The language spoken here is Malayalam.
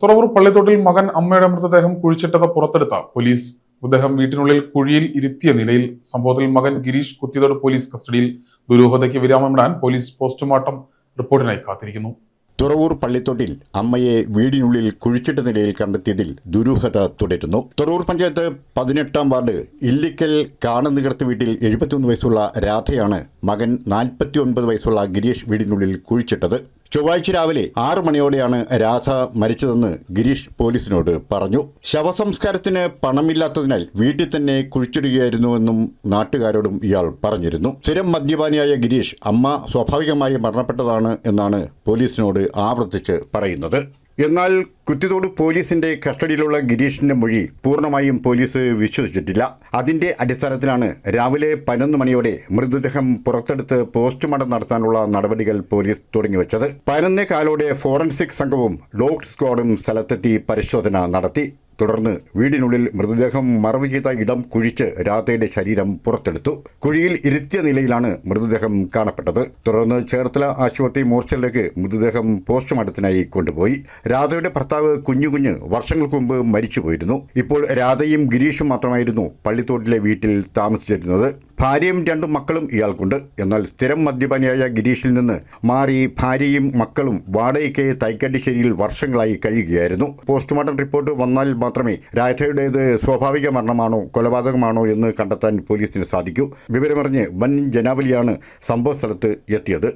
തുറവൂർ പള്ളിത്തോട്ടിൽ മകൻ അമ്മയുടെ മൃതദേഹം കുഴിച്ചിട്ടത് പുറത്തെടുത്ത പോലീസ്. മൃതദേഹം വീട്ടിനുള്ളിൽ കുഴിയിൽ ഇരുത്തിയ നിലയിൽ. സംഭവത്തിൽ മകൻ ഗിരീഷ് കുത്തിയതോട് പോലീസ് കസ്റ്റഡിയിൽ. ദുരൂഹതയ്ക്ക് വിരാമമിടാൻ പോലീസ് പോസ്റ്റ്മോർട്ടം റിപ്പോർട്ടിനായി കാത്തിരിക്കുന്നു. തുറവൂർ പള്ളിത്തോട്ടിൽ അമ്മയെ വീടിനുള്ളിൽ കുഴിച്ചിട്ട നിലയിൽ കണ്ടെത്തിയതിൽ ദുരൂഹത തുടരുന്നു. തുറവൂർ പഞ്ചായത്ത് 18-ാം വാർഡ് ഇല്ലിക്കൽ കാണുനികർത്ത് വീട്ടിൽ 71 വയസ്സുള്ള രാധയാണ് മകൻ 49 വയസ്സുള്ള ഗിരീഷ് വീടിനുള്ളിൽ കുഴിച്ചിട്ടത്. ചൊവ്വാഴ്ച രാവിലെ 6 മണിയോടെയാണ് രാധ മരിച്ചതെന്ന് ഗിരീഷ് പോലീസിനോട് പറഞ്ഞു. ശവസംസ്കാരത്തിന് പണമില്ലാത്തതിനാൽ വീട്ടിൽ തന്നെ കുഴിച്ചിടുകയായിരുന്നുവെന്നും നാട്ടുകാരോടും ഇയാൾ പറഞ്ഞിരുന്നു. സ്ഥിരം മദ്യപാനിയായ ഗിരീഷ് അമ്മ സ്വാഭാവികമായി മരണപ്പെട്ടതാണ് എന്നാണ് പോലീസിനോട് ആവർത്തിച്ച് പറയുന്നത്. എന്നാൽ കുത്തിത്തോട് പോലീസിന്റെ കസ്റ്റഡിയിലുള്ള ഗിരീഷിന്റെ മൊഴി പൂർണ്ണമായും പോലീസ് വിശ്വസിച്ചിട്ടില്ല. അതിന്റെ അടിസ്ഥാനത്തിലാണ് രാവിലെ 11 മണിയോടെ മൃതദേഹം പുറത്തെടുത്ത് പോസ്റ്റ്മോർട്ടം നടത്താനുള്ള നടപടികൾ പോലീസ് തുടങ്ങിവെച്ചത്. 11:15 ഫോറൻസിക് സംഘവും ഡോഗ് സ്ക്വാഡും സ്ഥലത്തെത്തി പരിശോധന നടത്തി. തുടർന്ന് വീടിനുള്ളിൽ മൃതദേഹം മറവ് ചെയ്ത ഇടം കുഴിച്ച് രാധയുടെ ശരീരം പുറത്തെടുത്തു. കുഴിയിൽ ഇരുത്തിയ നിലയിലാണ് മൃതദേഹം കാണപ്പെട്ടത്. തുടർന്ന് ചേർത്തല ആശുപത്രി മോർച്ചറിലേക്ക് മൃതദേഹം പോസ്റ്റ്മോർട്ടത്തിനായി കൊണ്ടുപോയി. രാധയുടെ ഭർത്താവ് കുഞ്ഞു വർഷങ്ങൾക്ക് മുമ്പ് മരിച്ചുപോയിരുന്നു. ഇപ്പോൾ രാധയും ഗിരീഷും മാത്രമായിരുന്നു പള്ളിത്തോട്ടിലെ വീട്ടിൽ താമസിച്ചിരുന്നത്. ഭാര്യയും 2 മക്കളും ഇയാൾക്കുണ്ട്. എന്നാൽ സ്ഥിരം മദ്യപാനിയായ ഗിരീഷിൽ നിന്ന് മാറി ഭാര്യയും മക്കളും വാടകയ്ക്ക് തൈക്കണ്ടിശ്ശേരിയിൽ വർഷങ്ങളായി കഴിയുകയായിരുന്നു. പോസ്റ്റ്മോർട്ടം റിപ്പോർട്ട് വന്നാൽ മാത്രമേ രാധയുടേത് സ്വാഭാവിക മരണമാണോ കൊലപാതകമാണോ എന്ന് കണ്ടെത്താൻ പോലീസിന് സാധിക്കൂ. വിവരമറിഞ്ഞ് വൻ ജനാവലിയാണ് സംഭവസ്ഥലത്ത് എത്തിയത്.